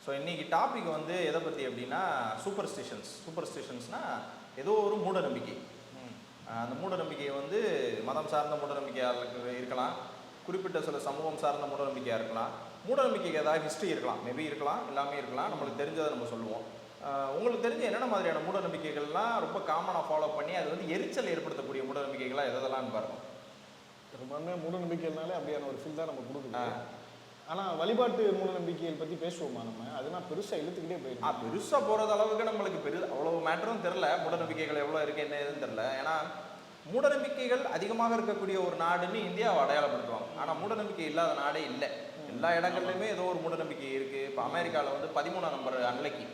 So இன்றைக்கி topic வந்து எதை பற்றி அப்படின்னா சூப்பர்ஸ்டிஷன்ஸ்னால் ஏதோ ஒரு மூட நம்பிக்கை. அந்த மூட நம்பிக்கையை வந்து மதம் சார்ந்த மூட நம்பிக்கையாக இருக்கலாம், குறிப்பிட்ட சில சமூகம் சார்ந்த மூட நம்பிக்கையாக இருக்கலாம், மூட நம்பிக்கைக்கு ஏதாவது ஹிஸ்ட்ரி இருக்கலாம், மேபி இருக்கலாம், எல்லாமே இருக்கலாம். நம்மளுக்கு தெரிஞ்சதை நம்ம சொல்லுவோம். உங்களுக்கு தெரிஞ்ச என்னென்ன மாதிரியான மூட நம்பிக்கைகள்லாம் ரொம்ப காமனாக ஃபாலோ பண்ணி அது வந்து எரிச்சல் ஏற்படுத்தக்கூடிய மூட நம்பிக்கைகளாக எதெல்லாம் பாருங்கள். ரொம்ப மூட நம்பிக்கைனாலே அப்படியான ஒரு ஃபீல் தான் நம்ம கொடுக்குறோம். ஆனால் வழிபாட்டு மூட நம்பிக்கைகள் பற்றி பேசுவோமா நம்ம? அதெல்லாம் பெருசாக இழுத்துக்கிட்டே போயிடும். பெருசாக போகிறது அளவுக்கு நம்மளுக்கு அவ்வளோ மேட்டரும் தெரில. மூட நம்பிக்கைகள் எவ்வளோ இருக்குது என்ன எதுன்னு தெரில. ஏன்னா மூட நம்பிக்கைகள் அதிகமாக இருக்கக்கூடிய ஒரு நாடுன்னு இந்தியாவை அடையாளப்படுத்துவாங்க. ஆனால் மூட நம்பிக்கை இல்லாத நாடே இல்லை. எல்லா இடங்கள்லையுமே ஏதோ ஒரு மூட நம்பிக்கை இருக்குது. இப்போ அமெரிக்காவில் வந்து 13ஆம் நம்பர் அன்லக்கி.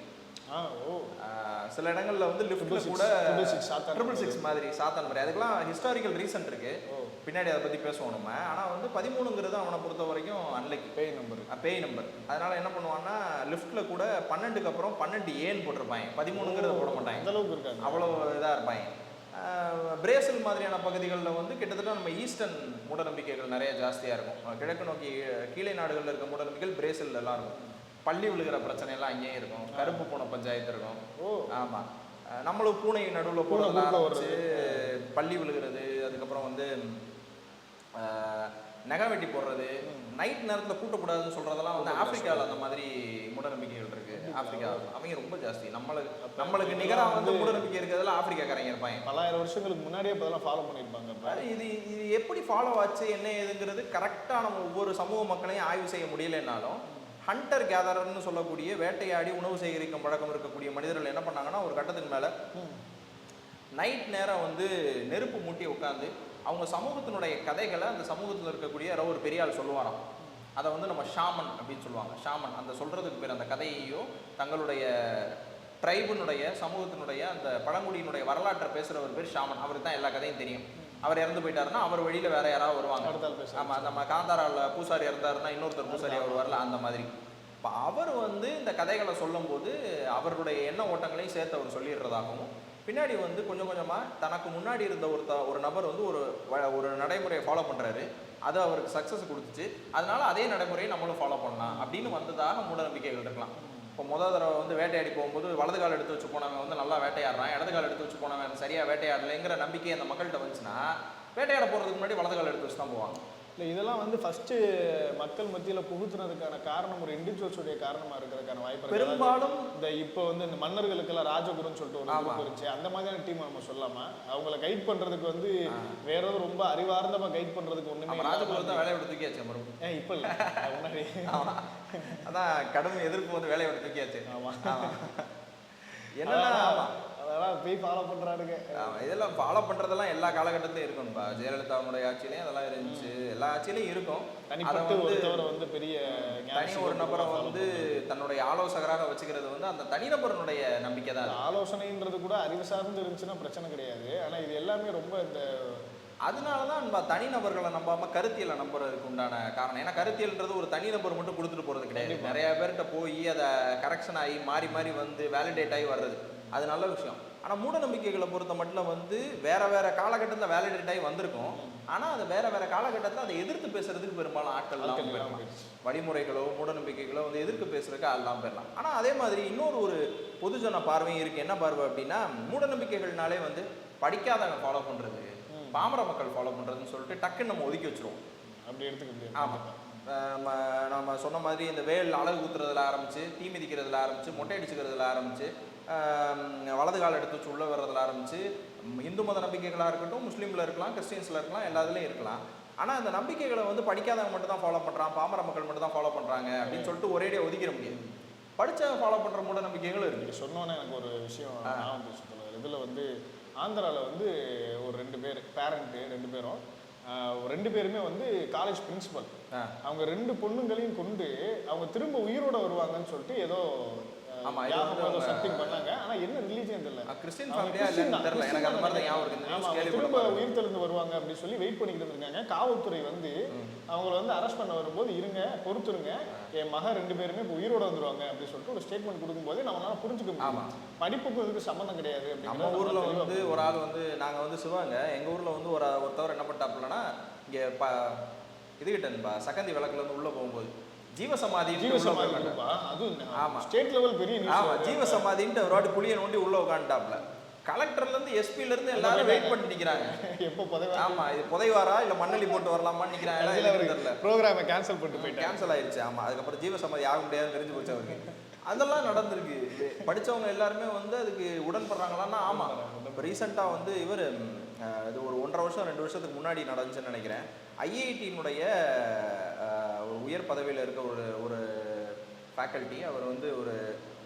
சில இடங்கள்ல வந்து லிஃப்ட்ல கூட 666 மாதிரி சாத்தான் மாதிரி, அதுக்கெல்லாம் ஹிஸ்டாரிக்கல் ரீசன் இருக்கு, பின்னாடி அதை பத்தி பேசுவோம் நம்ம. ஆனா வந்து 13ங்கிறது அவனை பொறுத்த வரைக்கும் அன்லைக் பேய் நம்பர். அதனால என்ன பண்ணுவான்னா லிஃப்ட்ல கூட 12க்கு அப்புறம் 12A போட்டிருப்பாங்க, 13ங்கிறத போட மாட்டாங்க. அவ்வளோ இதாக இருப்பாங்க. பிரேசில் மாதிரியான பகுதிகளில் வந்து கிட்டத்தட்ட நம்ம ஈஸ்டர்ன் மூட நம்பிக்கைகள் நிறைய ஜாஸ்தியாக இருக்கும். கிழக்கு நோக்கி கீழே நாடுகளில் இருக்க மூட நம்பிக்கைகள் பிரேசில் எல்லாம் இருக்கும். பள்ளி விழுகிற பிரச்சனை எல்லாம் அங்கேயும் இருக்கும். கருப்பு பூனை பஞ்சாயத்து இருக்கும். ஆமாம், நம்மளும் பூனை நடுவில் போகிறதுலாம் ஆரம்பிச்சு பள்ளி விழுகிறது, அதுக்கப்புறம் வந்து நகை வெட்டி போடுறது, நைட் நேரத்தில் கூட்டக்கூடாதுன்னு சொல்கிறதெல்லாம் வந்து ஆப்பிரிக்காவில் அந்த மாதிரி மூட நம்பிக்கைகள் இருக்குது. ஆப்பிரிக்கா அவங்க ரொம்ப ஜாஸ்தி. நம்மளுக்கு நிகராக வந்து மூட நம்பிக்கை இருக்கிறதுல ஆப்பிரிக்காக்காரங்க இருப்பாங்க. பல்லாயிரம் வருஷங்களுக்கு முன்னாடியே இப்போதெல்லாம் ஃபாலோ பண்ணியிருப்பாங்க. இது எப்படி ஃபாலோ ஆச்சு என்ன ஏதுங்கிறது கரெக்டாக நம்ம ஒவ்வொரு சமூக மக்களையும் ஆய்வு செய்ய முடியலைன்னாலும் ஹண்டர் கேதரர்னு சொல்லக்கூடிய வேட்டையாடி உணவு சேகரிக்கும் பழக்கம் இருக்கக்கூடிய மனிதர்கள் என்ன பண்ணாங்கன்னா ஒரு கட்டத்துக்கு மேலே நைட் நேரம் வந்து நெருப்பு மூட்டி உட்காந்து அவங்க சமூகத்தினுடைய கதைகளை அந்த சமூகத்தில் இருக்கக்கூடிய யாரோ ஒரு பெரிய ஆள் சொல்லுவாராம். அதை வந்து நம்ம ஷாமன் அப்படின்னு சொல்லுவாங்க. ஷாமன் அந்த சொல்கிறதுக்கு பேர், அந்த கதையையோ தங்களுடைய ட்ரைபினுடைய சமூகத்தினுடைய அந்த பழங்குடியினுடைய வரலாற்றை பேசுகிற ஒரு பேர் ஷாமன். அவருக்கு தான் எல்லா கதையும் தெரியும். அவர் இறந்து போயிட்டாருன்னா அவர் வழியில் வேற யாராவது வருவாங்க. ஆமாம், நம்ம காந்தாராவில் பூசாரி இறந்தாருன்னா இன்னொருத்தர் பூசாரியாக அவர் வரல, அந்த மாதிரி. இப்போ அவர் வந்து இந்த கதைகளை சொல்லும்போது அவருடைய எண்ண ஓட்டங்களையும் சேர்த்து அவர் சொல்லிடுறதாகவும், பின்னாடி வந்து கொஞ்சம் கொஞ்சமாக தனக்கு முன்னாடி இருந்த ஒரு நபர் வந்து ஒரு நடைமுறையை ஃபாலோ பண்ணுறாரு, அது அவருக்கு சக்ஸஸ் கொடுத்துச்சு, அதனால அதே நடைமுறையை நம்மளும் ஃபாலோ பண்ணலாம் அப்படின்னு வந்ததாக மூட நம்பிக்கைகள் இருக்கலாம். இப்போ முதல் தடவை வந்து வேட்டையாடி போகும்போது வலது கால் எடுத்து வச்சு போனவன் வந்து நல்லா வேட்டையாடுறான், இடது கால் எடுத்து வச்சு போனவன் சரியாக வேட்டையாடலைங்கிற நம்பிக்கை அந்த மக்கள்கிட்ட வந்துச்சுன்னா வேட்டையாட போகிறதுக்கு முன்னாடி வலது கால் எடுத்து வச்சு தான் போவாங்க. இல்லை, இதெல்லாம் வந்து ஃபஸ்ட்டு மக்கள் மத்தியில் புகுத்துனதுக்கான காரணம் ஒரு இண்டிவிஜுவல்ஸுடைய காரணமாக இருக்கிறதுக்கான வாய்ப்பு பெரும்பாலும். இந்த இப்போ வந்து இந்த மன்னர்களுக்கெல்லாம் ராஜகுருன்னு சொல்லிட்டு ஒரு குரூப் இருந்துச்சு, அந்த மாதிரியான டீம் நம்ம சொல்லாமல் அவங்கள கைட் பண்ணுறதுக்கு வந்து வேற ஏதாவது ரொம்ப அறிவார்ந்தமாக கைட் பண்ணுறதுக்கு ஒன்றுமே. ராஜகுரு தான் வேலையை விட்டு தூக்கியாச்சு மறுபடியும். இப்போ இல்லை, முன்னாடி அதான் கடும் எதிர்ப்பு வந்து வேலையை விட்டு தூக்கியாச்சு. ஆமாம், என்னன்னா அதெல்லாம் போய் ஃபாலோ பண்ணுறாருங்க. இதெல்லாம் ஃபாலோ பண்ணுறதெல்லாம் எல்லா காலகட்டத்திலையும் இருக்கும்ப்பா. ஜெயலலிதாவுடைய ஆட்சியிலையும் அதெல்லாம் இருந்துச்சு, எல்லா ஆட்சியிலையும் இருக்கும். தனிப்பட்ட ஒருத்தவரை வந்து பெரிய தனி ஒரு நபரை வந்து தன்னுடைய ஆலோசகராக வச்சுக்கிறது வந்து அந்த தனிநபரனுடைய நம்பிக்கை தான். ஆலோசனைன்றது கூட அறிவு சார்ந்து இருந்துச்சுன்னா பிரச்சனை கிடையாது. ஆனால் இது எல்லாமே ரொம்ப இந்த அதனால தான் நம்ம தனிநபர்களை நம்பாமல் கருத்தியலை நம்புறதுக்கு உண்டான காரணம். ஏன்னா கருத்தியல்ன்றது ஒரு தனிநபர் மட்டும் கொடுத்துட்டு போகிறது கிடையாது. நிறைய பேர்கிட்ட போய் அதை கரெக்ஷன் ஆகி மாறி மாறி வந்து வேலிடேட் ஆகி வர்றது, அது நல்ல விஷயம். ஆனால் மூட நம்பிக்கைகளை பொறுத்த மட்டும் வந்து வேற காலகட்டத்தில் வேலிடேட் ஆகி வந்திருக்கும். ஆனால் அது வேற காலகட்டத்தில் அதை எதிர்த்து பேசுறதுக்கு பெரும்பாலும் ஆட்கள்லாம் போயிடலாம். வழிமுறைகளோ மூட நம்பிக்கைகளோ வந்து எதிர்த்து பேசுறதுக்கு ஆள்லாம் போயிடலாம். ஆனால் அதே மாதிரி இன்னொரு பொதுஜன பார்வையும் இருக்குது. என்ன பார்வை அப்படின்னா, மூட நம்பிக்கைகள்னாலே வந்து படிக்காதவங்க ஃபாலோ பண்ணுறது, பாமர மக்கள் ஃபாலோ பண்ணுறதுன்னு சொல்லிட்டு டக்குன்னு நம்ம ஒதுக்கி வச்சுருவோம். அப்படி எடுத்துக்கிட்டு. ஆமாம், நம்ம சொன்ன மாதிரி இந்த வேல் அழகு ஊத்துறதுல ஆரம்பித்து, தீ மிதிக்கிறதுல ஆரம்பித்து, மொட்டை அடிச்சுக்கிறதுல ஆரம்பித்து, வலது கால் எடுத்து வச்சு உள்ளே வர்றதுல ஆரம்பித்து, இந்து மத நம்பிக்கைகளாக இருக்கட்டும், முஸ்லீமில் இருக்கலாம், கிறிஸ்டின்ஸில் இருக்கலாம், எல்லாத்துலேயும் இருக்கலாம். ஆனால் அந்த நம்பிக்கைகளை வந்து படிக்காதவங்க மட்டும் தான் ஃபாலோ பண்ணுறான், பாமர மக்கள் மட்டும் தான் ஃபாலோ பண்ணுறாங்க அப்படின்னு சொல்லிட்டு ஒரேடியாக ஒதுக்கிட முடியாது. படித்தவங்க ஃபாலோ பண்ணுற மூட நம்பிக்கைகளும் இருக்குது. சொன்னோன்னே எனக்கு ஒரு விஷயம் வந்து சொல்லுவார். இதில் வந்து ஆந்திராவில் வந்து ஒரு 2 பேர் பேரண்ட்டு, 2 பேரும் 2 பேருமே வந்து காலேஜ் பிரின்சிபல். அவங்க 2 பொண்ணுங்களையும் கொண்டு அவங்க திரும்ப உயிரோட வருவாங்கன்னு சொல்லிட்டு ஏதோ சம்திங் பண்ணாங்க. ஆனா என்ன ரிலீஜியன் தெரியல, கிறிஸ்டியன் ஃபேமிலியா இல்லன்னு தெரியல எனக்கு. அந்த மாதிரி தான் ஞாபகம் இருக்கு. திரும்ப உயிர் தெழுந்து வருவாங்க அப்படி சொல்லி வெயிட் பண்ணிக்கிட்டு இருக்காங்க. காவல்துறை வந்து அவங்களை வந்து அரெஸ்ட் பண்ண வரும்போது, இருங்க பொறுத்துருங்க, என் மகன் 2 பேருமே இப்போ உயிரோட வந்துருவாங்க அப்படின்னு சொல்லிட்டு ஒரு ஸ்டேட்மெண்ட் கொடுக்கும்போது நம்மளால புரிஞ்சுக்க முடியும். படிப்புக்கும் இதுக்கு சம்மந்தம் கிடையாது. நம்ம ஊர்ல வந்து ஒரு ஆள் வந்து, நாங்க வந்து சிவாங்க, எங்க ஊர்ல வந்து ஒருத்தவர் என்ன பண்ணிட்டாப்புலன்னா, இங்க இதுகிட்ட சக்கந்தி விளக்குல இருந்து உள்ள போகும்போது ஜீவசமாதி ஜீவசமாதி குரூப்பா? அதுவும் ஸ்டேட் லெவல் பெரிய நியூஸ். ஆமா, ஜீவசமாதின்ட்டு ஒரு வாட்டி புளிய நோண்டி உள்ள உட்காந்துட்டாப்ல. கலெக்டர்ல இருந்து எஸ்பில இருந்து எல்லாரும் வெயிட் பண்ணி நிக்கிறாங்க. எப்போ புதைவா? ஆமா, இது புதைவாரா இல்ல மண்ணலி போட்டு வரலாமான்னு நிக்கிறாங்க. தெரியல, ப்ரோக்ராமை கேன்சல் பண்ணிட்டு போயிட்டாங்க. கேன்சல் ஆயிடுச்சு. ஆமா, அதுக்கப்புறம் ஜீவசமாதி ஆக முடியாதுன்னு தெரிஞ்சு போச்சு அவருக்கு. அதெல்லாம் நடந்திருக்கு. படிச்சவங்க எல்லாருமே வந்து அதுக்கு உடன்படுறாங்களான்னா ஆமா. இப்போ ரீசெண்டாக வந்து இவர் இது ஒரு 1.5 வருஷம் 2 வருஷத்துக்கு முன்னாடி நடந்துச்சுன்னு நினைக்கிறேன். ஐஐடியினுடைய ஒரு உயர் பதவியில் இருக்க ஒரு ஃபேக்கல்ட்டி, அவர் வந்து ஒரு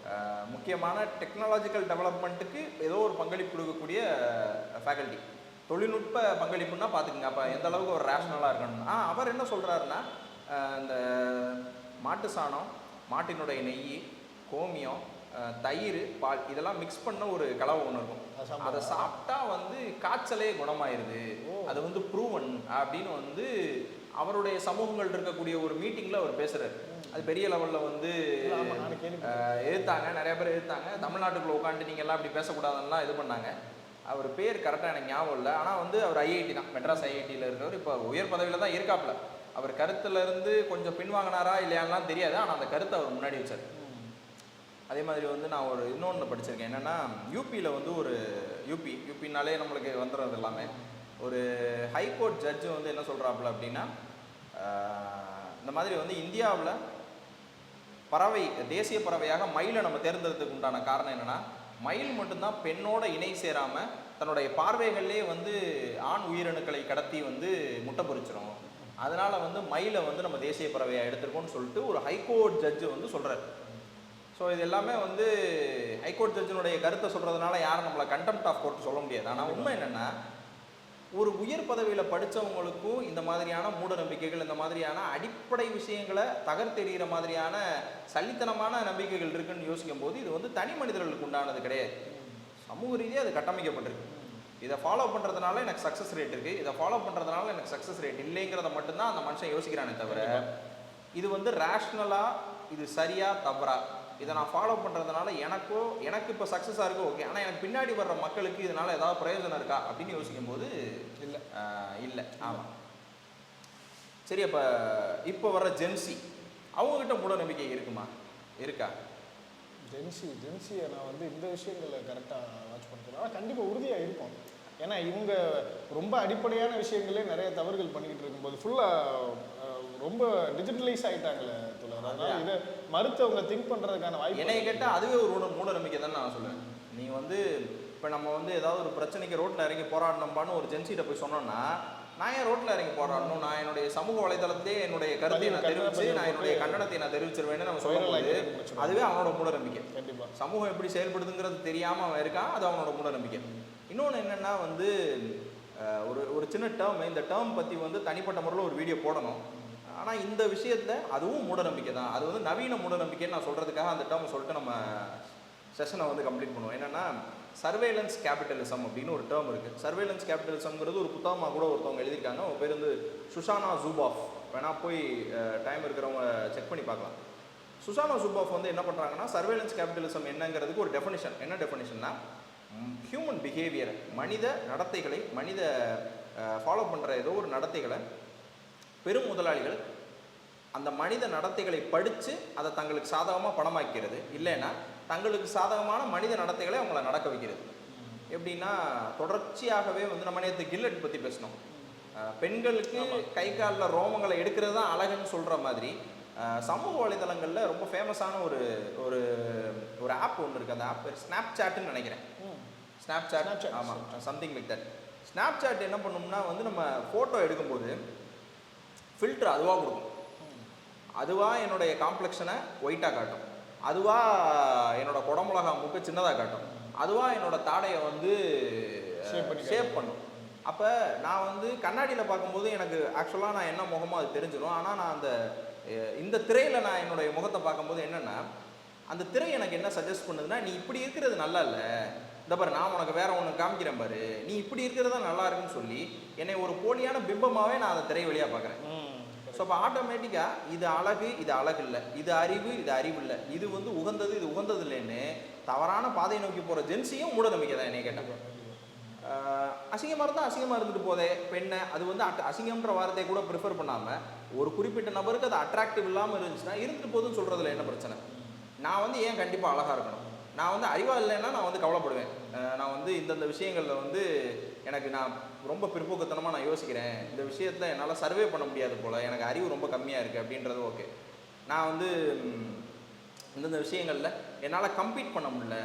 முக்கியமான டெக்னாலஜிக்கல் டெவலப்மெண்ட்டுக்கு ஏதோ ஒரு பங்களிப்பு கொடுக்கக்கூடிய ஃபேக்கல்ட்டி. தொழில்நுட்ப பங்களிப்புன்னா பார்த்துக்குங்க அப்போ எந்த அளவுக்கு ஒரு ரேஷ்னலாக இருக்கணும்னா அவர் என்ன சொல்கிறாருன்னா, இந்த மாட்டு சாணம், மாட்டினுடைய நெய், கோமியம், தயிர், பால் இதெல்லாம் மிக்ஸ் பண்ண ஒரு கலவை ஒன்று இருக்கும். அதை சாப்பிட்டா வந்து காய்ச்சலே குணமாயிருது, அது வந்து ப்ரூவன் அப்படின்னு வந்து அவருடைய சமூகங்கள் இருக்கக்கூடிய ஒரு மீட்டிங்கில் அவர் பேசுகிறார். அது பெரிய லெவலில் வந்து எதிர்த்தாங்க, நிறைய பேர் எதிர்த்தாங்க. தமிழ்நாட்டுக்குள்ளே உட்காந்துட்டு நீங்கள் எல்லாம் அப்படி பேசக்கூடாதுன்னா இது பண்ணாங்க. அவர் பேர் கரெக்டாக எனக்கு ஞாபகம் இல்லை. ஆனால் வந்து அவர் ஐஐடி தான், மெட்ராஸ் ஐஐடியில் இருக்கிறவர். இப்போ உயர் பதவியில் தான் இருக்காப்புல. அவர் கருத்துல இருந்து கொஞ்சம் பின்வாங்கினாரா இல்லையான்லாம் தெரியாது, ஆனால் அந்த கருத்தை அவர் முன்னாடி வச்சார். அதே மாதிரி வந்து நான் ஒரு இன்னொன்று படிச்சிருக்கேன். என்னென்னா யூபியில் வந்து ஒரு யூபினாலே நம்மளுக்கு வந்துடுறது எல்லாமே ஒரு ஹைகோர்ட் ஜட்ஜு வந்து என்ன சொல்கிறாப்புல அப்படின்னா, இந்த மாதிரி வந்து இந்தியாவில் பறவை தேசிய பறவையாக மயிலை நம்ம தேர்ந்தெடுத்துக்கு உண்டான காரணம் என்னென்னா, மயில் மட்டும்தான் பெண்ணோட இணை சேராமல் தன்னுடைய பார்வைகள்லேயே வந்து ஆண் உயிரணுக்களை கடத்தி வந்து முட்டை பொறிச்சிடும். அதனால் வந்து மயிலை வந்து நம்ம தேசிய பறவையாக எடுத்துருக்கோம்னு சொல்லிட்டு ஒரு ஹைகோர்ட் ஜட்ஜு வந்து சொல்கிறார். ஸோ இது எல்லாமே வந்து ஹைகோர்ட் ஜட்ஜினுடைய கருத்தை சொல்கிறதுனால யாரும் நம்மளை கண்டெம்ட் ஆஃப் கோர்ட் சொல்ல முடியாது. ஆனால் உண்மை என்னென்னா, ஒரு உயர் பதவியில் படித்தவங்களுக்கும் இந்த மாதிரியான மூட நம்பிக்கைகள், இந்த மாதிரியான அடிப்படை விஷயங்களை தகர்த்தெறிகிற மாதிரியான சல்லித்தனமான நம்பிக்கைகள் இருக்குன்னு யோசிக்கும் போது இது வந்து தனி மனிதர்களுக்கு உண்டானது கிடையாது. சமூக ரீதியாக அது கட்டமைக்கப்பட்டிருக்கு. இதை ஃபாலோ பண்ணுறதுனால எனக்கு சக்ஸஸ் ரேட் இருக்குது, இதை ஃபாலோ பண்ணுறதுனால எனக்கு சக்ஸஸ் ரேட் இல்லைங்கிறத மட்டும்தான் அந்த மனுஷன் யோசிக்கிறானே தவிர, இது வந்து ரேஷ்னலாக இது சரியா தவறா, இதை நான் ஃபாலோ பண்ணுறதுனால எனக்கு இப்போ சக்ஸஸாக இருக்குது ஓகே, ஆனால் எனக்கு பின்னாடி வர்ற மக்களுக்கு இதனால் ஏதாவது பிரயோஜனம் இருக்கா அப்படின்னு யோசிக்கும் போது இல்லை. ஆமாம், சரி. இப்போ வர்ற ஜென்சி அவங்கக்கிட்ட மூட நம்பிக்கை இருக்குமா? இருக்கா? ஜென்சியை நான் வந்து இந்த விஷயங்களில் கரெக்டாக வாட்ச் பண்ணுறேன். ஆனால் கண்டிப்பாக உறுதியாக இருக்கும். ஏன்னா இவங்க ரொம்ப அடிப்படையான விஷயங்களே நிறைய தவறுகள் பண்ணிக்கிட்டு இருக்கும்போது ஃபுல்லாக ரொம்ப டிஜிட்டலைஸ் ஆகிட்டாங்களே தோழர். அதனால் இதை மறுத்து அவங்க திங்க் பண்ணுறதுக்கான வாய்ப்பு. என்னை கேட்டால் அதுவே ஒரு மூட நம்பிக்கை தான் நான் சொல்லுவேன். நீங்கள் வந்து இப்போ நம்ம வந்து ஏதாவது ஒரு பிரச்சனைக்கு ரோட்டில் இறங்கி போராடணும்பான்னு ஒரு ஜென்சிகிட்ட போய் சொன்னோன்னா, நான் ஏன் ரோட்டில் இறங்கி போராடணும், நான் என்னுடைய சமூக வலைதளத்திலே என்னுடைய கருத்தை நான் தெரிவித்து நான் என்னுடைய கண்டனத்தை நான் தெரிவிச்சிருவேன்னு நம்ம சொல்லும்போது அதுவே அவனோட மூட நம்பிக்கை. கண்டிப்பாக சமூகம் எப்படி செயல்படுதுங்கிறது தெரியாமல் அவன் இருக்கான், அது அவனோட மூட நம்பிக்கை. இன்னொன்று என்னென்னா வந்து ஒரு சின்ன டேர்ம், இந்த டேர்ம் பற்றி வந்து தனிப்பட்ட முறையில் ஒரு வீடியோ போடணும். ஆனால் இந்த விஷயத்தில் அதுவும் மூட நம்பிக்கை தான். அது வந்து நவீன மூட நம்பிக்கைன்னு நான் சொல்கிறதுக்காக அந்த டேர்ம் சொல்லிட்டு நம்ம செஷனை வந்து கம்ப்ளீட் பண்ணுவோம். என்னென்னா சர்வேலன்ஸ் கேபிட்டலிசம் அப்படின்னு ஒரு டேர்ம் இருக்குது. சர்வேலன்ஸ் கேபிட்டலிசம்ங்கிறது ஒரு புத்தகமாக கூட ஒருத்தவங்க எழுதியிருக்காங்க. அவங்க பேர் வந்து சுஷானா ஜூபாஃப். வேணால் போய் டைம் இருக்கிறவங்க செக் பண்ணி பார்க்கலாம். சுஷானா ஜூபாஃப் வந்து என்ன பண்ணுறாங்கன்னா, சர்வேலன்ஸ் கேபிட்டலிசம் என்னங்கிறதுக்கு ஒரு டெஃபினிஷன். என்ன டெஃபினிஷன்னா, ஹியூமன் பிஹேவியர், மனித நடத்தைகளை, மனித ஃபாலோ பண்ணுற ஏதோ ஒரு நடத்தைகளை பெரும் முதலாளிகள் அந்த மனித நடத்தைகளை படித்து அதை தங்களுக்கு சாதகமாக பணமாக்கிறது, இல்லைன்னா தங்களுக்கு சாதகமான மனித நடத்தைகளை அவங்கள நடக்க வைக்கிறது. எப்படின்னா, தொடர்ச்சியாகவே வந்து நம்ம நேற்று கில்லட் பற்றி பேசினோம். பெண்களுக்கு கை காலில் ரோமங்களை எடுக்கிறது தான் அழகுன்னு சொல்கிற மாதிரி சமூக வலைதளங்களில் ரொம்ப ஃபேமஸான ஒரு ஒரு ஆப் ஒன்று இருக்குது. அந்த ஆப் பேர் ஸ்னாப் சாட்டுன்னு நினைக்கிறேன். ஸ்னாப் சாட், ஆமாம், something like that. Snapchat என்ன பண்ணோம்னா வந்து நம்ம ஃபோட்டோ எடுக்கும்போது ஃபில்டர் அதுவாக கொடுக்கும். அதுவாக என்னுடைய காம்ப்ளெக்ஷனை ஒயிட்டாக காட்டும், அதுவாக என்னோட குடமிளகா மூக்க சின்னதாக காட்டும், அதுவாக என்னோட தாடையை வந்து ஷேப் பண்ணும். அப்போ நான் வந்து கண்ணாடியில் பார்க்கும்போது எனக்கு ஆக்சுவலாக நான் என்ன முகமோ அது தெரிஞ்சிடும். ஆனால் நான் இந்த திரையில் நான் என்னுடைய முகத்தை பார்க்கும்போது என்னென்னா, அந்த திரை எனக்கு என்ன சஜஸ்ட் பண்ணுதுன்னா, நீ இப்படி இருக்கிறது நல்லா இல்லை, இந்த பாரு நான் உனக்கு வேற ஒன்று காமிக்கிறேன் பாரு, நீ இப்படி இருக்கிறது தான் நல்லா இருக்குன்னு சொல்லி என்னை ஒரு போலியான பிம்பமாகவே நான் அந்த திரை வழியாக பார்க்குறேன். ஸோ அப்போ ஆட்டோமேட்டிக்காக இது அழகு, இது அழகு இல்லை, இது அறிவு, இது அறிவு இல்லை, இது வந்து உகந்தது, இது உகந்தது இல்லைன்னு தவறான பாதையை நோக்கி போகிற ஜென்சியும் மூட நம்பிக்கை தான் என்னை கேட்டாங்க. அசிங்கமாக இருந்தால் அசிங்கமாக இருந்துட்டு போதே பெண்ணை, அது வந்து அசிங்கம்ன்ற வார்த்தையை கூட ப்ரிஃபர் பண்ணாமல் ஒரு குறிப்பிட்ட நபருக்கு அது அட்ராக்டிவ் இல்லாமல் இருந்துச்சுன்னா இருந்துட்டு போதுன்னு சொல்கிறதுல என்ன பிரச்சனை? நான் வந்து ஏன் கண்டிப்பாக அழகாக இருக்கணும்? நான் வந்து அறிவாக இல்லைன்னா நான் வந்து கவலைப்படுவேன். நான் வந்து இந்தந்த விஷயங்களில் வந்து எனக்கு நான் ரொம்ப பிற்போக்குத்தனமாக நான் யோசிக்கிறேன், இந்த விஷயத்தில் என்னால் சர்வே பண்ண முடியாது போல், எனக்கு அறிவு ரொம்ப கம்மியாக இருக்குது அப்படின்றது ஓகே. நான் வந்து இந்தந்த விஷயங்களில் என்னால் கம்பீட் பண்ண முடியல,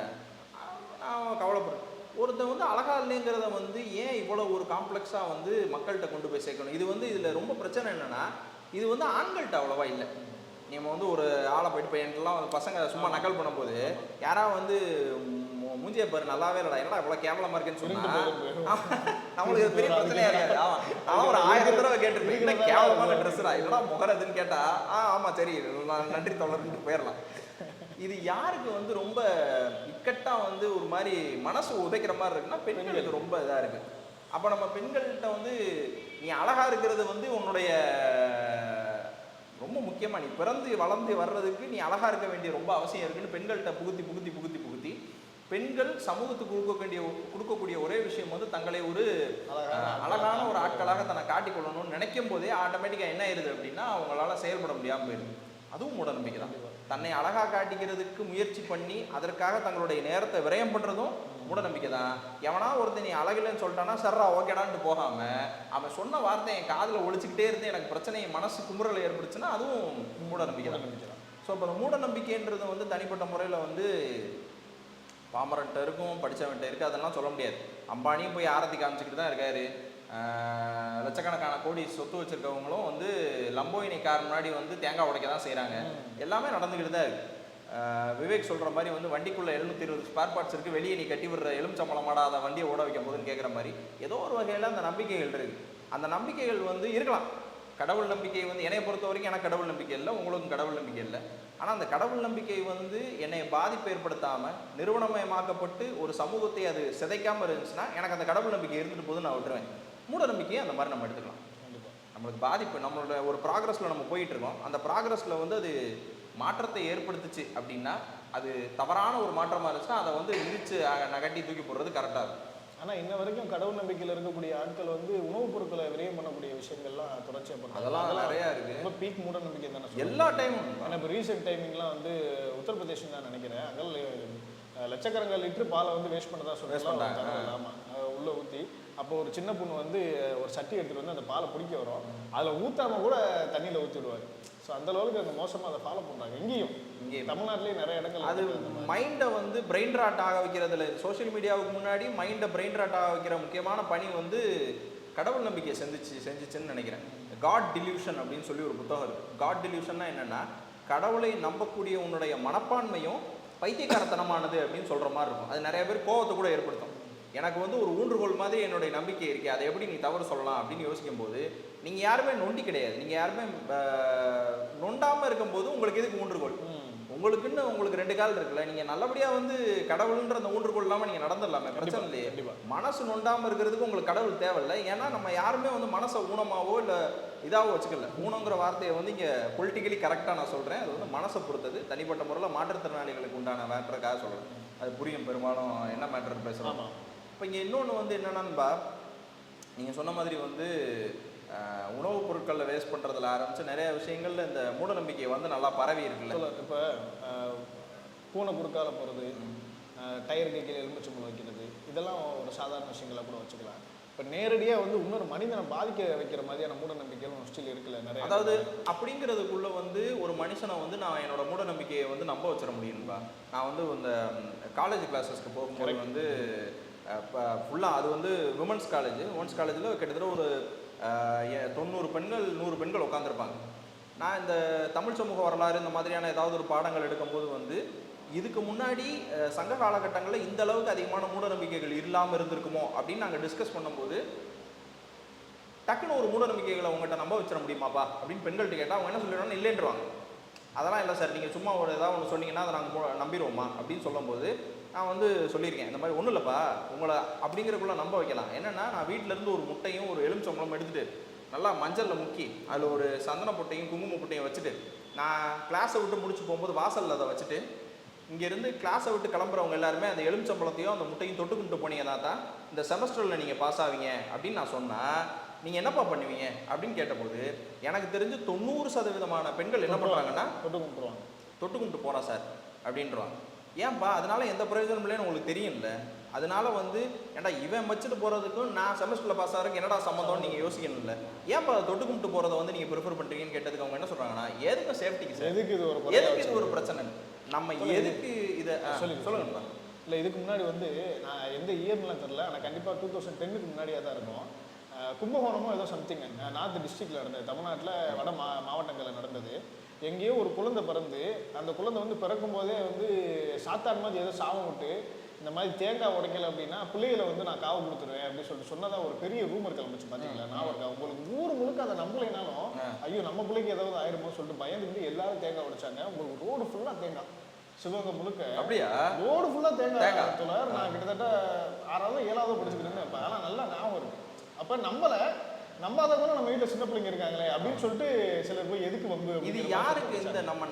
நான் கவலைப்படுறேன். ஒருத்தன் வந்து அழகா இல்லைங்கிறத வந்து ஏன் இவ்வளோ ஒரு காம்ப்ளெக்ஸாக வந்து மக்கள்கிட்ட கொண்டு போய் சேர்க்கணும்? இது வந்து இதில் ரொம்ப பிரச்சனை என்னென்னா, இது வந்து ஆண்கள்கிட்ட அவ்வளோவா இல்லை. நம்ம வந்து ஒரு ஆளை போயிட்டு பையன்லாம் பசங்க சும்மா நக்கல் பண்ணும்போது யாராவது வந்து மூஞ்சியை பாரு நல்லாவே இல்லைடா, என்னடா இவ்வளோ கேவலமாக இருக்குன்னு சொன்னா நம்மளுக்கு பெரிய பிரச்சனையா இருக்காது. அவன் ஒரு 1000 தடவை கேட்டிருப்பேன், என்ன கேவலமான ட்ரெஸ்ஸுடா, இல்லைடா முகரதுன்னு கேட்டா ஆமாம் சரி நன்றி தொடர்ந்து போயிடலாம். இது யாருக்கு வந்து ரொம்ப இக்கட்டா வந்து ஒரு மாதிரி மனசு உதைக்கிற மாதிரி இருக்குன்னா பெண்களுக்கு ரொம்ப இதாக இருக்குது. அப்போ நம்ம பெண்கள்கிட்ட வந்து நீ அழகா இருக்கிறது வந்து உன்னுடைய ரொம்ப முக்கியமாக, நீ பிறந்து வளர்ந்து வர்றதுக்கு நீ அழகா இருக்க வேண்டிய ரொம்ப அவசியம் இருக்குன்னு பெண்கள்கிட்ட புகுத்தி பெண்கள் சமூகத்துக்கு கொடுக்கக்கூடிய ஒரே விஷயம் வந்து தங்களை ஒரு அழகான ஒரு ஆட்களாக தன்னை காட்டிக்கொள்ளணும்னு நினைக்கும் போதே ஆட்டோமேட்டிக்காக என்ன ஆயிடுது அப்படின்னா அவங்களால செயல்பட முடியாமல் போயிடுது. அதுவும் மூட நம்பிக்கை தான். தன்னை அழகாக காட்டிக்கிறதுக்கு முயற்சி பண்ணி அதற்காக தங்களுடைய நேரத்தை விரயம் பண்ணுறதும் மூட நம்பிக்கை தான். எவனா ஒருத்தர் நீ அழகில்லைன்னு சொல்லிட்டானா சர்ரா ஓகேடான்ட்டு போகாமல் அவன் சொன்ன வார்த்தை என் காதில் ஒழிச்சிக்கிட்டே இருந்து எனக்கு பிரச்சனை மனசு குமுறலை ஏற்படுச்சுன்னா அதுவும் மூட நம்பிக்கை தான். ஸோ இப்போ அந்த மூட நம்பிக்கைன்றது வந்து தனிப்பட்ட முறையில் வந்து பாமரன்ட்ட இருக்கும், படித்தவன்ட்ட இருக்குது, அதெல்லாம் சொல்ல முடியாது. அம்பானியும் போய் ஆரத்தி காமிச்சிக்கிட்டு தான் இருக்காரு. லட்சக்கணக்கான கோடி சொத்து வச்சுருக்கவங்களும் வந்து லம்போயினி கார் முன்னாடி வந்து தேங்காய் உடைக்க தான் செய்கிறாங்க. எல்லாமே நடந்துக்கிட்டு தான் இருக்குது. விவேக் சொல்கிற மாதிரி வந்து வண்டிக்குள்ளே 720 ஸ்பேர் பார்ட்ஸ் இருக்குது, வெளியே நீ கட்டி விடுற எலுமிச்சம்பழமாடா அதை வண்டியை ஓட வைக்கும் போதுன்னு கேட்குற மாதிரி ஏதோ ஒரு வகையில் அந்த நம்பிக்கைகள் இருக்குது. அந்த நம்பிக்கைகள் வந்து இருக்கலாம். கடவுள் நம்பிக்கை வந்து என்னை பொறுத்த வரைக்கும் எனக்கு கடவுள் நம்பிக்கை இல்லை, உங்களுக்கும் கடவுள் நம்பிக்கை இல்லை. ஆனால் அந்த கடவுள் நம்பிக்கை வந்து என்னை பாதிப்பு ஏற்படுத்தாமல் நிறுவனமயமாக்கப்பட்டு ஒரு சமூகத்தை அது சிதைக்காமல் இருந்துச்சுன்னா எனக்கு அந்த கடவுள் நம்பிக்கை இருந்துட்டு போது நான் விட்டுருவேன். மூட நம்பிக்கையை அந்த மாதிரி நம்ம எடுத்துக்கலாம். நம்மளுக்கு பாதிப்பு, நம்மளோட ஒரு ப்ராக்ரஸில் நம்ம போயிட்டு இருக்கோம், அந்த ப்ராக்ரஸில் வந்து அது மாற்றத்தை ஏற்படுத்துச்சு அப்படின்னா அது தவறான ஒரு மாற்றமாக இருந்துச்சுன்னா அதை வந்து மிதித்து நகட்டி தூக்கி போடுறது கரெக்டாக இருக்கும். ஆனால் இன்ன வரைக்கும் கடவுள் நம்பிக்கையில் இருக்கக்கூடிய ஆட்கள் வந்து உணவுப் பொருட்களை விரயம் பண்ணக்கூடிய விஷயங்கள்லாம் தொடர்ச்சியாக பண்ணுறாங்க. அதெல்லாம் நிறையா இருக்குது. ரொம்ப பீக் மூட நம்பிக்கை தானே எல்லா டைமும். ஆனால் இப்போ ரீசெண்ட் டைமிங்லாம் வந்து உத்தரப்பிரதேசம் தான் நினைக்கிறேன், அங்கே லட்சக்கணக்கான லிட்டர் பாலை வந்து வேஸ்ட் பண்ணதான் சொல்லிட்டாங்க. ஆமாம், உள்ளே ஊற்றி அப்போ ஒரு சின்ன பொண்ணு வந்து ஒரு சட்டி எடுத்துகிட்டு வந்து அந்த பாலை பிடிக்க வரும், அதில் ஊற்றாமல் கூட தண்ணியில் ஊற்றிடுவார். ஸோ அந்த அளவுக்கு அந்த மோசமாக அதை ஃபாலோ பண்ணுறாங்க. இங்கேயும் தமிழ்நாட்டிலேயே நிறைய இடங்கள். அது மைண்டை வந்து பிரெயின் ராட் ஆக வைக்கிறதுல சோஷியல் மீடியாவுக்கு முன்னாடி மைண்டை பிரெயின் ராட் ஆக வைக்கிற முக்கியமான பணி வந்து கடவுள் நம்பிக்கையை செஞ்சிச்சுன்னு நினைக்கிறேன். காட் டில்யூஷன் அப்படின்னு சொல்லி ஒரு புத்தகம் இருக்குது. காட் டில்யூஷன்னா என்னென்னா கடவுளை நம்பக்கூடிய உன்னுடைய மனப்பான்மையும் பைத்தியக்காரத்தனமானது அப்படின்னு சொல்கிற மாதிரி இருக்கும். அது நிறைய பேர் கோபத்தை கூட ஏற்படுத்தும். எனக்கு வந்து ஒரு ஊன்றுகோல் மாதிரி என்னுடைய நம்பிக்கை இருக்கே, அதை எப்படி நீ தவறு சொல்லலாம் அப்படின்னு யோசிக்கும் போது நீங்கள் யாருமே நொண்டி கிடையாது. நீங்கள் யாருமே நொண்டாமல் இருக்கும்போது உங்களுக்கு எதுக்கு ஊன்றுகோல்? உங்களுக்குன்னு உங்களுக்கு 2 கால் இருக்குல்ல, நீங்கள் நல்லபடியாக வந்து கடவுள்ன்ற அந்த ஊன்றுகோல் இல்லாமல் நீங்கள் நடந்துடலாமே, பிரச்சனை இல்லையே. மனசு நொண்டாமல் இருக்கிறதுக்கு உங்களுக்கு கடவுள் தேவையில்லை. ஏன்னா நம்ம யாருமே வந்து மனசை ஊனமாவோ இல்லை இதாகவோ வச்சுக்கல. ஊனங்கிற வார்த்தையை வந்து இங்கே பொலிட்டிக்கலி கரெக்டாக நான் சொல்கிறேன். அது வந்து மனசை பொறுத்தது. தனிப்பட்ட முறையில் மாற்றுத்திறனாளிகளுக்கு உண்டான மேட்டருக்காக சொல்கிறேன். அது புரியும் பெரும்பாலும் என்ன மேட்டர் பேசுகிறோம். இப்போ இங்கே இன்னொன்று வந்து என்னென்னா நீங்கள் சொன்ன மாதிரி வந்து உணவுப் பொருட்களில் வேஸ்ட் பண்ணுறதுல ஆரம்பித்து நிறைய விஷயங்கள்ல இந்த மூட நம்பிக்கை வந்து நல்லா பரவி இருக்குல்ல. இப்போ பூனை குறுக்கால போகிறது, டயர் கீழே எலுமிச்சம்பழம் வைக்கிறது, இதெல்லாம் ஒரு சாதாரண விஷயங்களாக கூட வச்சுக்கலாம். இப்போ நேரடியாக வந்து இன்னொரு மனிதனை பாதிக்க வைக்கிற மாதிரியான மூட நம்பிக்கைகளும் ஸ்டில் இருக்குல்ல நிறைய. அதாவது அப்படிங்கிறதுக்குள்ளே வந்து ஒரு மனுஷனை வந்து நான் என்னோட மூட நம்பிக்கையை வந்து நம்ப வச்சிட முடியும்பா. நான் வந்து இந்த காலேஜ் கிளாஸஸ்க்கு போகும்போது வந்து ஃபுல்லாக அது வந்து உமன்ஸ் காலேஜில் கிட்டத்தட்ட ஒரு 90 பெண்கள் 100 பெண்கள் உட்காந்துருப்பாங்க. நான் இந்த தமிழ் சமூக வரலாறு இந்த மாதிரியான ஏதாவது ஒரு பாடங்கள் எடுக்கும்போது வந்து இதுக்கு முன்னாடி சங்க காலகட்டங்களில் இந்த அளவுக்கு அதிகமான மூட நம்பிக்கைகள் இல்லாமல் இருந்திருக்குமோ அப்படின்னு நாங்கள் டிஸ்கஸ் பண்ணும்போது டக்குன்னு ஒரு மூட நம்பிக்கைகளை உங்கள்கிட்ட நம்ப வச்சிட முடியுமாப்பா அப்படின்னு பெண்கள்கிட்ட கேட்டால் அவங்க என்ன சொல்லிடுவாங்க, இல்லைன்றுவாங்க. அதெல்லாம் இல்லை சார், நீங்கள் சும்மா ஒரு ஏதாவது ஒன்று சொன்னீங்கன்னா அதை நாங்கள் நம்பிடுவோமா அப்படின்னு சொல்லும்போது நான் வந்து சொல்லியிருக்கேன், இந்த மாதிரி ஒன்றும் இல்லைப்பா உங்களை அப்படிங்கிறக்குள்ள நம்ப வைக்கலாம். என்னென்னா நான் வீட்டிலேருந்து ஒரு முட்டையும் ஒரு எலுமிச்சம்பழம் எடுத்துகிட்டு நல்லா மஞ்சளில் முக்கி அதில் ஒரு சந்தன பொட்டையும் குங்கும பொட்டையும் வச்சுட்டு நான் கிளாஸை விட்டு முடிச்சு போகும்போது வாசலில் அதை வச்சுட்டு இங்கேருந்து கிளாஸை விட்டு கிளம்புறவங்க எல்லாருமே அந்த எலுமிச்சம்பழத்தையும் அந்த முட்டையும் தொட்டு கொண்டு போனீங்கன்னா தான் இந்த செமஸ்டரில் நீங்கள் பாஸ் ஆவீங்க அப்படின்னு நான் சொன்னால் நீங்கள் என்னப்பா பண்ணுவீங்க அப்படின்னு கேட்டபோது எனக்கு தெரிஞ்சு 90% பெண்கள் என்ன பண்ணுறாங்கன்னா தொட்டு கும்பிட்டு போகிறோம் சார் அப்படின்றாங்க. ஏன்பா அதனால எந்த பிரயோஜனம் இல்லைன்னு உங்களுக்கு தெரியும்ல. அதனால வந்து ஏன்டா இவன் வச்சுட்டு போகிறதுக்கும் நான் செமஸ்டரில் பாஸ் ஆகிறதுக்கு என்னடா சம்மந்தம்னு நீங்கள் யோசிக்கணும்ல. ஏன்ப்பா தொட்டு கும்பிட்டு போகிறத வந்து நீங்கள் ப்ரிஃபர் பண்ணுறீங்கன்னு கேட்டதுக்கு அவங்க என்ன சொல்கிறாங்கன்னா எதுக்கு சேஃப்டிக்கு சார், எதுக்கு இது ஒரு பிரச்சனை, நம்ம எதுக்கு இதை சொல்லுங்கப்பா. இல்லை இதுக்கு முன்னாடி வந்து நான் எந்த இயர்லாம் தெரில, ஆனால் கண்டிப்பாக 2010க்கு முன்னாடியாக தான் இருக்கும். கும்பகோணமும் ஏதோ சம்திங் நார்த் டிஸ்ட்ரிக்டில் நடந்தது, தமிழ்நாட்டில் வட மாவட்டங்களில் நடந்தது. எங்கேயோ ஒரு குழந்தை பிறந்து அந்த குழந்தை வந்து பிறக்கும் போதே வந்து சாத்தான் மாதிரி ஏதோ சாபம் விட்டு இந்த மாதிரி தேங்காய் உடைக்கல அப்படின்னா பிள்ளைகளை வந்து நான் காவு கொடுத்துருவேன் அப்படின்னு சொல்லிட்டு சொன்னதா ஒரு பெரிய ரூமர் கிளம்பிச்சு பார்த்தீங்களா. நான் இருக்கா உங்களுக்கு ஊர் முழுக்க அதை நம்பலைனாலும் ஐயோ நம்ம பிள்ளைக்கு ஏதாவது ஆயிருமோ சொல்லிட்டு பயந்துட்டு எல்லாரும் தேங்காய் உடைச்சாங்க. உங்களுக்கு ரோடு ஃபுல்லாக தேங்காய், சிவகங்கை முழுக்க அப்படியா ரோடு ஃபுல்லாக தேங்காய் தோழர். நான் கிட்டத்தட்ட 6வது 7வது படிச்சுக்கிட்டு இருப்பேன். ஆனால் நல்லா ஞாபகம் இருக்கு. அப்போ நம்பாதவங்க நம்ம வீட்டில் சின்ன பிள்ளைங்க இருக்காங்களே அப்படின்னு சொல்லிட்டு சிலர் போய் எதுக்கு வம்பு, இது யாருக்கு இந்த நம்ம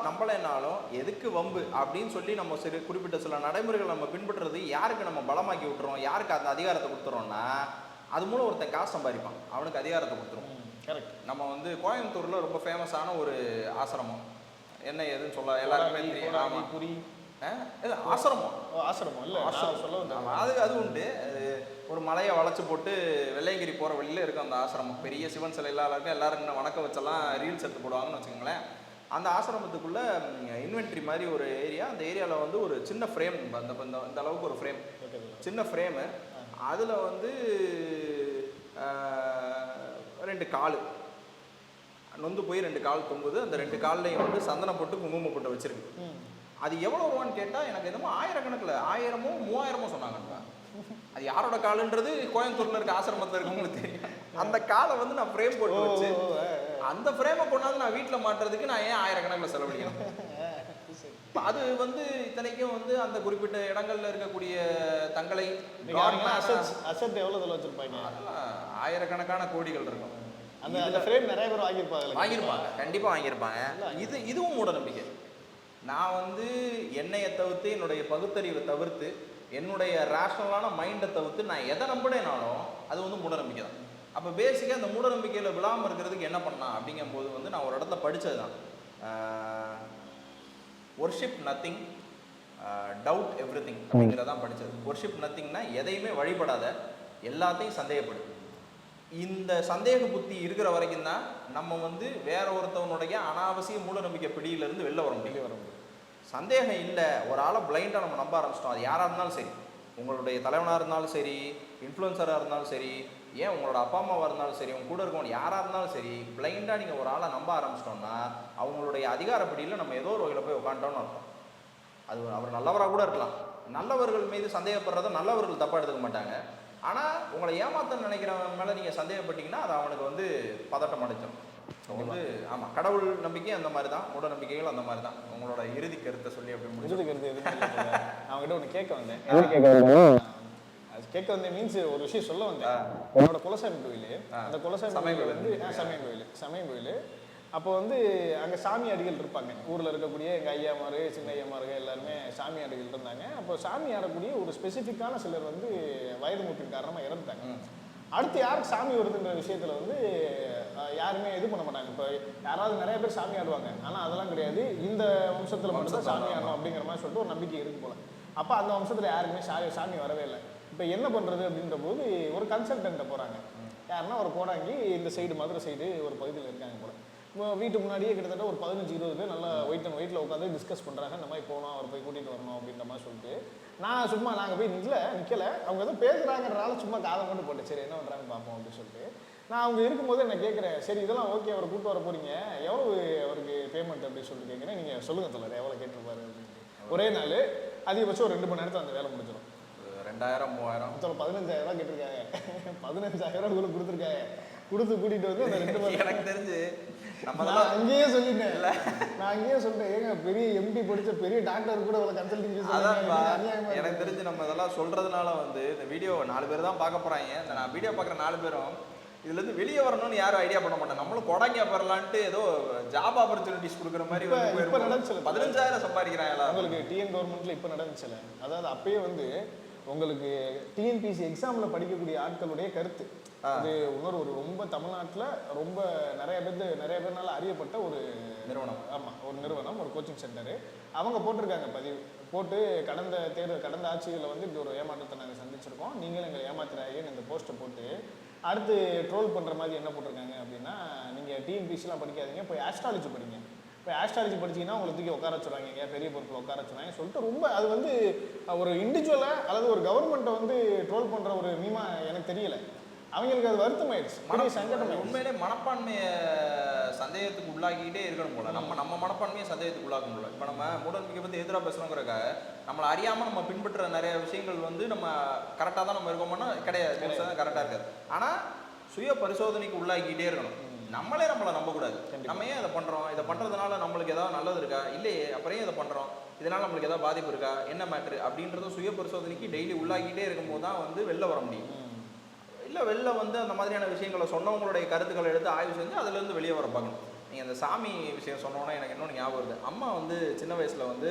நம்பலைனாலும் எதுக்கு வம்பு அப்படின்னு சொல்லி நம்ம குறிப்பிட்ட சில நடைமுறைகள் நம்ம பின்பற்றுறது யாருக்கு நம்ம பலமாக்கி விட்டுறோம், யாருக்கு அந்த அதிகாரத்தை கொடுத்துறோம்னா அது மூலம் ஒருத்தன் காசு சம்பாதிப்பான், அவனுக்கு அதிகாரத்தை கொடுத்துரும். கரெக்ட். நம்ம வந்து கோயம்புத்தூர்ல ரொம்ப ஃபேமஸான ஒரு ஆசிரமம், என்ன ஏதுன்னு சொல்ல எல்லாருமே தெரியும். ஆசிரமம் இல்லை அது உண்டு. ஒரு மலையை வளைச்சு போட்டு வெள்ளையங்கிரி போகிற வழியில் இருக்கும் அந்த ஆசிரமம். பெரிய சிவன் சிலை எல்லாருக்கும் எல்லாரும் வணக்கம் வச்செல்லாம் ரீல்ஸ் எடுத்து போடுவாங்கன்னு வச்சுக்கோங்களேன். அந்த ஆசிரமத்துக்குள்ள இன்வென்ட்ரி மாதிரி ஒரு ஏரியா, அந்த ஏரியாவில் வந்து ஒரு சின்ன ஃப்ரேம், இந்த அளவுக்கு ஒரு ஃப்ரேம், சின்ன ஃப்ரேமு. அதில் வந்து 2 கால் நொந்து போய் 2 கால் தொங்குது. அந்த 2 கால்லையும் வந்து சந்தனம் போட்டு குங்குமம் போட்டு வச்சிருக்கு. அது எவ்வளோ ரூபான்னு கேட்டால் எனக்கு என்னமோ 1000 கணக்கில் 1000மோ 3000மோ சொன்னாங்கப்பா. அது யாரோட காலுன்றது கோயம்புத்தூர்ல இருக்க ஆசிரமத்தில் இருக்கவங்களுக்கு தெரியும். அந்த காலை வந்து நான் ஃப்ரேம் போட்டு வச்சு அந்த ஃப்ரேமை கொண்டாந்து நான் வீட்டில் மாட்டுறதுக்கு நான் ஏன் 1000 கணக்கில் செலவழிக்கணும்? அது வந்து இத்தனைக்கும் வந்து அந்த குறிப்பிட்ட இடங்கள்ல இருக்கக்கூடிய தங்களை எவ்வளவு வச்சிருப்பாங்க, ஆயிரக்கணக்கான கோடிகள் இருக்கும். அந்த ஃப்ரேம் நிறைய பேர் வாங்கியிருப்பாங்க, கண்டிப்பா வாங்கியிருப்பாங்க. இதுவும் மூட நம்பிக்கை. நான் வந்து என்னையை தவிர்த்து, என்னுடைய பகுத்தறிவை தவிர்த்து, என்னுடைய ரேஷனலான மைண்டை தவிர்த்து நான் எதை நம்பினேனாலும் அது வந்து மூட நம்பிக்கை தான். அப்போ பேசிக்காக அந்த மூட நம்பிக்கையில் விழாமல் இருக்கிறதுக்கு என்ன பண்ணலாம் அப்படிங்கும்போது வந்து நான் ஒரு இடத்துல படித்தது தான், worship nothing doubt every thing அப்படிங்கிறதான் படித்தது. ஒர்ஷிப் நத்திங்னா எதையுமே வழிபடாத, எல்லாத்தையும் சந்தேகப்படு. இந்த சந்தேக புத்தி இருக்கிற வரைக்கும் தான் நம்ம வந்து வேற ஒருத்தவனுடைய அனாவசிய மூட நம்பிக்கை பிடியிலிருந்து வெளில வர முடியும். சந்தேகம் இல்லை, ஒரு ஆளை பிளைண்டாக நம்ம நம்ப ஆரம்பிச்சிட்டோம். அது யாராக இருந்தாலும் சரி, உங்களுடைய தலைவனாக இருந்தாலும் சரி, இன்ஃப்ளூயன்சராக இருந்தாலும் சரி, ஏன் உங்களோட அப்பா அம்மாவாக இருந்தாலும் சரி, உங்க கூட இருக்கவங்க யாராக இருந்தாலும் சரி, பிளைண்டாக நீங்கள் ஒரு ஆளை நம்ப ஆரம்பிச்சிட்டோம்னா அவங்களுடைய அதிகாரப்படியில் நம்ம ஏதோ ஒரு வகையில் போய் உட்காந்துட்டோம்னு அர்த்தம். அது அவர் நல்லவராக கூட இருக்கலாம். நல்லவர்கள் மீது சந்தேகப்படுறத நல்லவர்கள் தப்பாக எடுத்துக்க மாட்டாங்க. ஆனால் உங்களை ஏமாத்தன்னு நினைக்கிறவன் மேலே நீங்கள் சந்தேகப்பட்டீங்கன்னா அது அவனுக்கு வந்து பதட்டம் அடைச்சிடும். வந்து ஆமாம், கடவுள் நம்பிக்கை அந்த மாதிரி தான், மூட நம்பிக்கைகள் அந்த மாதிரி தான். உங்களோட இறுதி கருத்தை சொல்லி அப்படி இறுதி கருத்து எதுவும் அவங்ககிட்ட ஒன்று கேட்க வந்தேன். அது கேட்க வந்தேன் மீன்ஸ் ஒரு விஷயம் சொல்ல வந்தேன். என்னோட குலசாமி கோயில், அந்த குலசாமி கோயில் வந்து சமயம் கோயில். அப்போ வந்து அங்கே சாமியாடிகள் இருப்பாங்க. ஊரில் இருக்கக்கூடிய எங்கள் ஐயாமாரு, சின்ன ஐயாமாருங்க எல்லாருமே சாமியாடிகள் இருந்தாங்க. அப்போ சாமி ஆடக்கூடிய ஒரு ஸ்பெசிஃபிக்கான சிலர் வந்து வயது மூப்பின் காரணமாக இறந்துட்டாங்க. அடுத்து யாருக்கு சாமி வருதுன்ற விஷயத்தில் வந்து யாருமே இது பண்ண மாட்டாங்க. இப்போ யாராவது நிறைய பேர் சாமி ஆடுவாங்க, ஆனால் அதெல்லாம் கிடையாது, இந்த வம்சத்தில் மட்டும்தான் சாமி ஆடணும் அப்படிங்கிற மாதிரி சொல்லிட்டு ஒரு நம்பிக்கை இருக்கு போல. அப்போ அந்த வம்சத்தில் யாருக்குமே சாமி வரவே இல்லை. இப்போ என்ன பண்ணுறது அப்படின்ற போது ஒரு கன்சல்டன்ட்டை போகிறாங்க. யாருன்னா ஒரு கோடாங்கி இந்த சைடு மதுரை சைடு ஒரு பகுதியில் இருக்காங்க போல. வீட்டு முன்னாடியே கிட்டத்தட்ட ஒரு 15-20 பேர் நல்லா ஒயிட் அண்ட் ஒயிட்டில் உட்காந்து டிஸ்கஸ் பண்ணுறாங்க. இந்த மாதிரி போகணும், அவர் போய் கூட்டிகிட்டு வரணும் அப்படின்ற மாதிரி சொல்லிட்டு நாங்கள் போய் நிற்கலை. அவங்க எதுவும் பேசுகிறாங்கிறனால சும்மா காதை மட்டும் போட்டேன், சரி என்ன பண்ணுறாங்கன்னு பார்ப்போம் அப்படின்னு சொல்லிட்டு. நான் அவங்க இருக்கும்போது என்ன கேட்குறேன், சரி இதெல்லாம் ஓகே, அவரை கூப்பிட்டு வர போகிறீங்க, எவ்வளோ அவருக்கு பேமெண்ட் அப்படின்னு சொல்லிட்டு கேட்குறேன். நீங்கள் சொல்லுங்கள் தோழர் எவ்வளோ கேட்டிருப்பாரு அப்படின்ட்டு. ஒரே நாள் அதிகபட்சம் ஒரு 2 மணி நேரத்தில் அந்த வேலை முடிஞ்சிடும். 2000-3000 தோழர் 15,000 கேட்டிருக்காங்க. 15,000 கொடுத்துருக்காங்க. கொடுத்து கூட்டிகிட்டு வந்து அந்த 2 மணி எனக்கு தெரிஞ்சு நான் அங்கேயே சொல்லிட்டேன். நான் அங்கேயே சொல்லிட்டேன், ஏங்க பெரிய எம்பி படித்த பெரிய டாக்டர் கூட ஒரு கன்சல்டிங் எனக்கு தெரிஞ்சு நம்ம இதெல்லாம் சொல்றதுனால வந்து இந்த வீடியோ 4 பேர் தான் பார்க்க போறாங்க. இந்த நான் வீடியோ பார்க்குற 4 பேரும் இதுலேருந்து வெளியே வரணும்னு யாரும் ஐடியா பண்ண மாட்டாங்க. நம்மளும் கொடாங்க பெறலான்ட்டு ஏதோ ஜாப் ஆப்பர்ச்சுனிட்டிஸ் கொடுக்குற மாதிரி இப்போ நடந்துச்சு 15,000 சம்பாதிக்கிறாங்களா உங்களுக்கு டிஎன் கவர்மெண்ட்ல இப்போ நடந்துச்சுல. அதாவது அப்பயே வந்து உங்களுக்கு டிஎன்பிசி எக்ஸாமில் படிக்கக்கூடிய ஆட்களுடைய கருத்து அது இன்னொரு ஒரு ரொம்ப தமிழ்நாட்டில் ரொம்ப நிறைய பேர்னால அறியப்பட்ட ஒரு நிறுவனம். ஆமாம், ஒரு நிறுவனம், ஒரு கோச்சிங் சென்டரு. அவங்க போட்டிருக்காங்க பதிவு போட்டு, கடந்த ஆட்சிகளில் வந்து இப்படி ஒரு ஏமாற்றத்தை நாங்கள் சந்திச்சிருக்கோம், நீங்களும் எங்களை ஏமாத்துறாங்கன்னு இந்த போஸ்ட்டை போட்டு அடுத்து ட்ரோல் பண்ணுற மாதிரி என்ன போட்டிருக்காங்க அப்படின்னா, நீங்கள் டிஎன்பிசிலாம் படிக்காதீங்க, போய் ஆஸ்ட்ராலஜி படிங்க. இப்போ ஆஸ்ட்ராலஜி படிச்சிங்கன்னா உங்களை தூக்கி உட்கார வச்சுருவாங்க, பெரிய பொறுப்பில் உட்கார வச்சுருவாங்க சொல்லிட்டு ரொம்ப அது வந்து ஒரு இண்டிவிஜுவலாக அல்லது ஒரு கவர்மெண்ட்டை வந்து ட்ரோல் பண்ணுற ஒரு மீமா எனக்கு தெரியலை. அவங்களுக்கு அது வருத்தமாயிடுச்சு, பெரிய சங்கடம். உண்மையிலே மனப்பான்மையை சந்தேகத்துக்கு உள்ளாக்கிட்டே இருக்கணும் போல. நம்ம மனப்பான்மையை சந்தேகத்துக்கு உள்ளாக்க முடியல. இப்போ நம்ம மூடநம்பிக்கை பற்றி எதிராக பேசுகிறோங்கிறக்காக நம்மளை அறியாமல் நம்ம பின்பற்ற நிறைய விஷயங்கள் வந்து நம்ம கரெக்டாக தான் நம்ம இருக்கோம்னா கிடையாது, கரெக்டாக இருக்காது. ஆனால் சுய பரிசோதனைக்கு உள்ளாக்கிட்டே இருக்கணும். நம்மளை நம்பக்கூடாது. நம்ம ஏன் இதை பண்ணுறோம், இதை பண்ணுறதுனால நம்மளுக்கு ஏதாவது நல்லது இருக்கா, இல்லையே அப்புறம் இதை பண்ணுறோம், இதனால் நம்மளுக்கு ஏதாவது பாதிப்பு இருக்கா, என்ன மேட்ரு அப்படின்றத சுய பரிசோதனைக்கு டெய்லி உள்ளாக்கிட்டே இருக்கும்போது தான் வந்து வெளில வர முடியும். இல்லை வெளில வந்து அந்த மாதிரியான விஷயங்களை சொன்னவங்களுடைய கருத்துக்களை எடுத்து ஆய்வு செஞ்சு அதுலேருந்து வெளியே வர பார்க்கணும். நீங்கள் அந்த சாமி விஷயம் சொன்னோன்னா எனக்கு இன்னொன்று ஞாபகம் வருது. அம்மா வந்து சின்ன வயசில் வந்து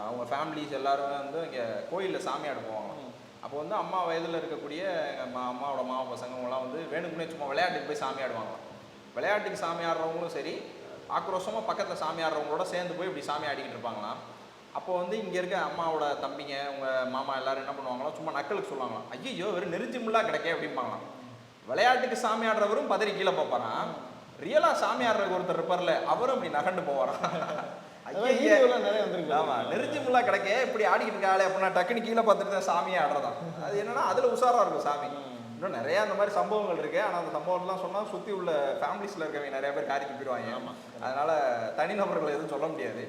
அவங்க ஃபேமிலிஸ் எல்லாரும் வந்து இங்கே கோயிலில் சாமியாட போவாங்க. அப்போ வந்து அம்மா வயதில் இருக்கக்கூடிய எங்கள் அம்மாவோட மாமா பசங்களாம் வந்து வேணுக்குன்னே சும்மா விளையாட்டுக்கு போய் சாமி ஆடுவாங்களாம். விளையாட்டுக்கு சாமி ஆடுறவங்களும் சரி, ஆக்ரோஷமாக பக்கத்தில் சாமி ஆடுறவங்களோட சேர்ந்து போய் இப்படி சாமி ஆடிக்கிட்டு இருப்பாங்களாம். அப்போ வந்து இங்கே இருக்க அம்மாவோட தம்பிங்க, உங்கள் மாமா எல்லாரும் என்ன பண்ணுவாங்களோ, சும்மா நக்கலுக்கு சொல்லுவாங்களாம், ஐயோ வெறும் நெருஞ்சி முள்ளா கிடைக்க அப்படிம்பாங்களாம். விளையாட்டுக்கு சாமி ஆடுறவரும் பதறி கீழே பார்ப்பாராம். ரியலாக சாமி ஆடுறதுக்கு ஒருத்தர் இருப்பார்ல, அவரும் இப்படி நகண்டு போவாராம். நெருஞ்சி முள்ளா கிடைக்க இப்படி ஆடிக்கிட்டு இருக்காளே அப்படின்னா டக்குனு கீழே பார்த்துட்டு தான் சாமியை ஆடுறதான். அது என்னன்னா அதில் உஷாராக இருக்கும் சாமி. இன்னும் நிறையா அந்த மாதிரி சம்பவங்கள் இருக்குது. ஆனால் அந்த சம்பவம்லாம் சொன்னால் சுற்றி உள்ள ஃபேமிலிஸில் இருக்கவங்க நிறைய பேர் காரி துப்பிடுவாங்க. அதனால் தனிநபர்களை எதுவும் சொல்ல முடியாது.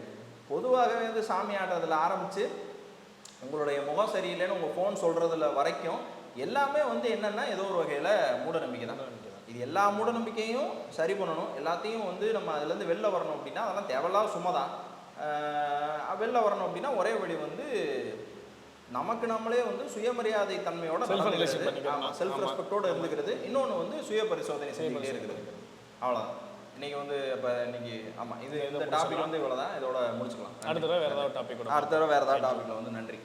பொதுவாகவே வந்து சாமி ஆடுறதுல ஆரம்பித்து உங்களுடைய முகம் சரியில்லைன்னு உங்கள் ஃபோன் சொல்கிறதுல வரைக்கும் எல்லாமே வந்து என்னென்னா ஏதோ ஒரு வகையில் மூடநம்பிக்கை தான். இது எல்லா மூடநம்பிக்கையும் சரி பண்ணணும். எல்லாத்தையும் வந்து நம்ம அதுலேருந்து வெளில வரணும் அப்படின்னா அதெல்லாம் தேவையில்லாத சும்மா தான். வெளில வரணும் அப்படின்னா ஒரே வழி வந்து நமக்கு நம்மளே வந்து சுயமரியாதை தன்மையோட செல்ஃப் ரெஸ்பெக்டோடு இருந்துக்கிறது. இன்னொன்று வந்து சுய பரிசோதனை செஞ்சுக்கிட்டே இருக்கிறது. அவ்வளோதான். இன்னைக்கு வந்து இப்போ இன்னைக்கு ஆமாம், இது இந்த டாபிக் வந்து இவ்வளோ தான். இதோட முடிச்சுக்கலாம். அடுத்த தடவை வேறு ஏதாவது டாபிக் வந்து நன்றி.